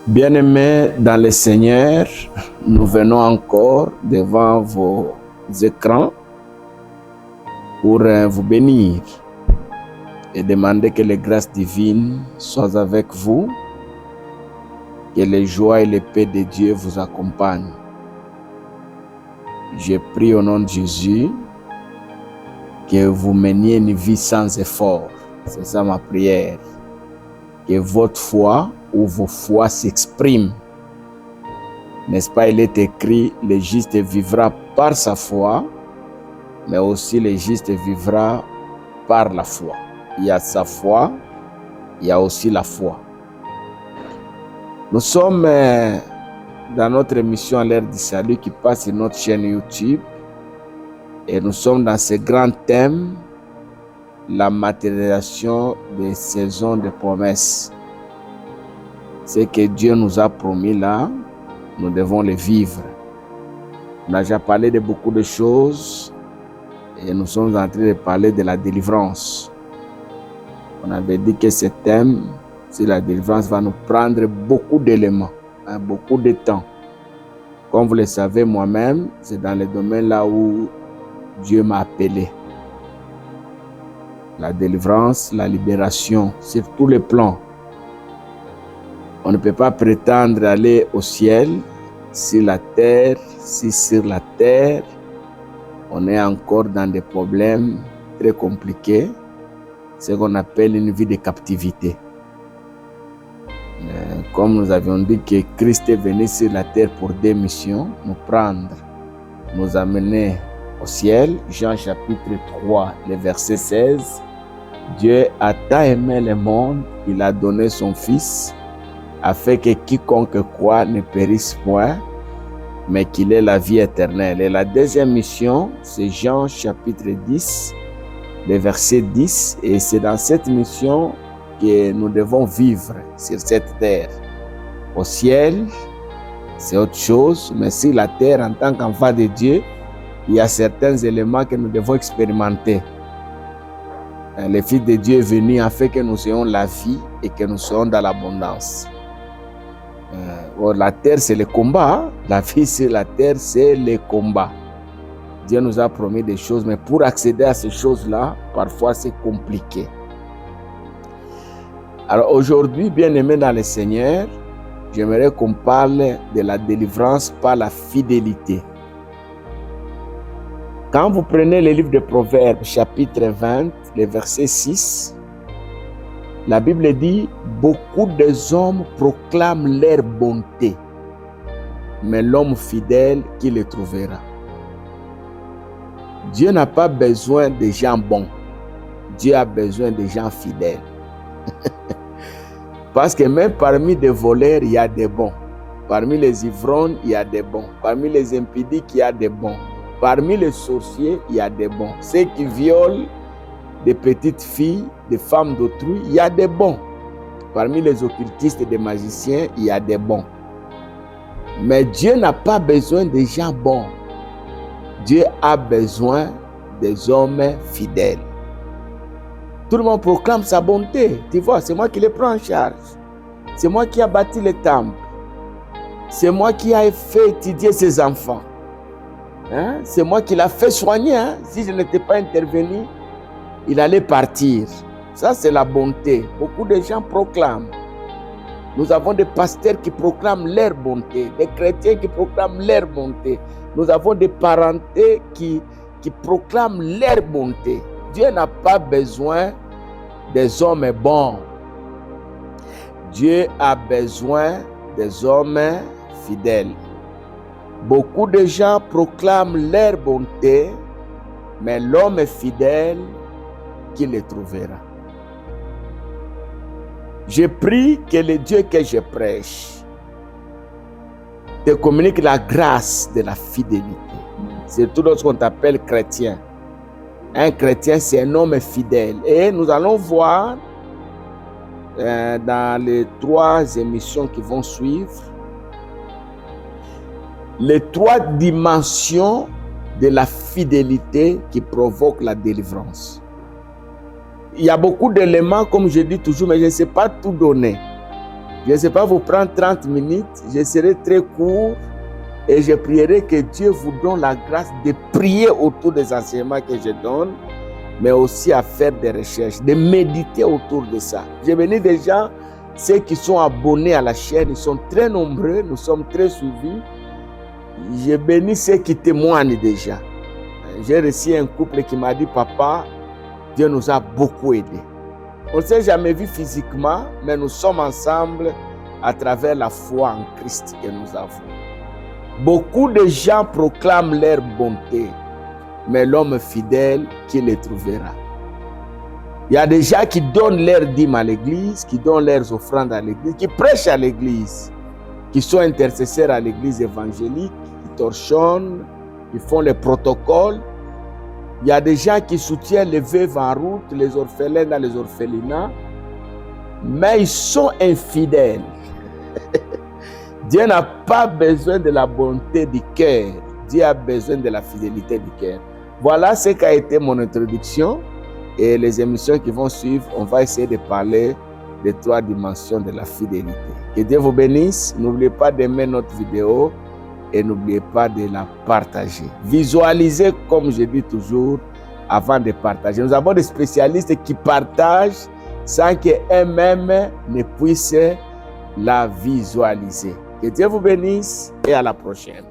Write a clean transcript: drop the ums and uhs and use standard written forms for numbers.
Bien-aimés dans le Seigneur, nous venons encore devant vos écrans pour vous bénir et demander que les grâces divines soient avec vous, que les joies et les paix de Dieu vous accompagnent. Je prie au nom de Jésus que vous meniez une vie sans effort. C'est ça ma prière. Que votre foi ou vos foi s'expriment. N'est-ce pas, il est écrit, le juste vivra par sa foi, mais aussi le juste vivra par la foi. Il y a sa foi, il y a aussi la foi. Nous sommes dans notre émission à l'heure du salut qui passe sur notre chaîne YouTube et nous sommes dans ce grand thème, la matérialisation des saisons de promesses. Ce que Dieu nous a promis là, nous devons le vivre. On a déjà parlé de beaucoup de choses et nous sommes en train de parler de la délivrance. On avait dit que ce thème, c'est la délivrance, va nous prendre beaucoup d'éléments, beaucoup de temps. Comme vous le savez moi-même, c'est dans le domaine là où Dieu m'a appelé. La délivrance, la libération, sur tous les plans. On ne peut pas prétendre aller au ciel si sur la terre, on est encore dans des problèmes très compliqués, ce qu'on appelle une vie de captivité. Comme nous avions dit que Christ est venu sur la terre pour deux missions, nous prendre, nous amener au ciel. Jean chapitre 3, le verset 16. Dieu a tant aimé le monde, il a donné son Fils, afin que quiconque croit ne périsse point, mais qu'il ait la vie éternelle. Et la deuxième mission, c'est Jean chapitre 10, le verset 10. Et c'est dans cette mission que nous devons vivre sur cette terre. Au ciel, c'est autre chose, mais sur la terre, en tant qu'enfant de Dieu, il y a certains éléments que nous devons expérimenter. Le Fils de Dieu est venu afin que nous ayons la vie et que nous soyons dans l'abondance. La terre, c'est le combat. La vie sur la terre, c'est le combat. Dieu nous a promis des choses, mais pour accéder à ces choses-là, parfois c'est compliqué. Alors aujourd'hui, bien-aimés dans le Seigneur, j'aimerais qu'on parle de la délivrance par la fidélité. Quand vous prenez le livre de Proverbes, chapitre 20, le verset 6, la Bible dit « Beaucoup des hommes proclament leur bonté, mais l'homme fidèle, qui les trouvera ?» Dieu n'a pas besoin de gens bons. Dieu a besoin de gens fidèles. Parce que même parmi les voleurs, il y a des bons. Parmi les ivrognes, il y a des bons. Parmi les impudiques, il y a des bons. Parmi les sorciers, il y a des bons. Ceux qui violent des petites filles, des femmes d'autrui, il y a des bons. Parmi les occultistes et des magiciens, il y a des bons. Mais Dieu n'a pas besoin de gens bons. Dieu a besoin des hommes fidèles. Tout le monde proclame sa bonté. Tu vois, c'est moi qui les prends en charge. C'est moi qui ai bâti le temple. C'est moi qui ai fait étudier ses enfants. C'est moi qui l'ai fait soigner. Si je n'étais pas intervenu, il allait partir. Ça, c'est la bonté. Beaucoup de gens proclament. Nous avons des pasteurs qui proclament leur bonté, des chrétiens qui proclament leur bonté. Nous avons des parentés qui proclament leur bonté. Dieu n'a pas besoin des hommes bons. Dieu a besoin des hommes fidèles. Beaucoup de gens proclament leur bonté, mais l'homme fidèle, qui les trouvera. Je prie que le Dieu que je prêche te communique la grâce de la fidélité. C'est tout ce qu'on appelle chrétien. Un chrétien, c'est un homme fidèle. Et nous allons voir dans les 3 émissions qui vont suivre les 3 dimensions de la fidélité qui provoquent la délivrance. Il y a beaucoup d'éléments, comme je dis toujours, mais je ne sais pas tout donner. Je ne sais pas vous prendre 30 minutes, je serai très court et je prierai que Dieu vous donne la grâce de prier autour des enseignements que je donne, mais aussi à faire des recherches, de méditer autour de ça. Je bénis des gens, ceux qui sont abonnés à la chaîne, ils sont très nombreux, nous sommes très suivis. Je bénis ceux qui témoignent déjà. J'ai reçu un couple qui m'a dit, papa, Dieu nous a beaucoup aidés. On ne s'est jamais vu physiquement, mais nous sommes ensemble à travers la foi en Christ que nous avons. Beaucoup de gens proclament leur bonté, mais l'homme fidèle, qui les trouvera? Il y a des gens qui donnent leurs dîmes à l'église, qui donnent leurs offrandes à l'église, qui prêchent à l'église, qui sont intercesseurs à l'église évangélique, qui torchonnent, qui font les protocoles. Il y a des gens qui soutiennent les veuves en route, les orphelins dans les orphelinats, mais ils sont infidèles. Dieu n'a pas besoin de la bonté du cœur, Dieu a besoin de la fidélité du cœur. Voilà ce qu'a été mon introduction, et les émissions qui vont suivre, on va essayer de parler des 3 dimensions de la fidélité. Que Dieu vous bénisse, n'oubliez pas d'aimer notre vidéo, et n'oubliez pas de la partager. Visualisez, comme je dis toujours, avant de partager. Nous avons des spécialistes qui partagent sans qu'eux-mêmes ne puissent la visualiser. Que Dieu vous bénisse et à la prochaine.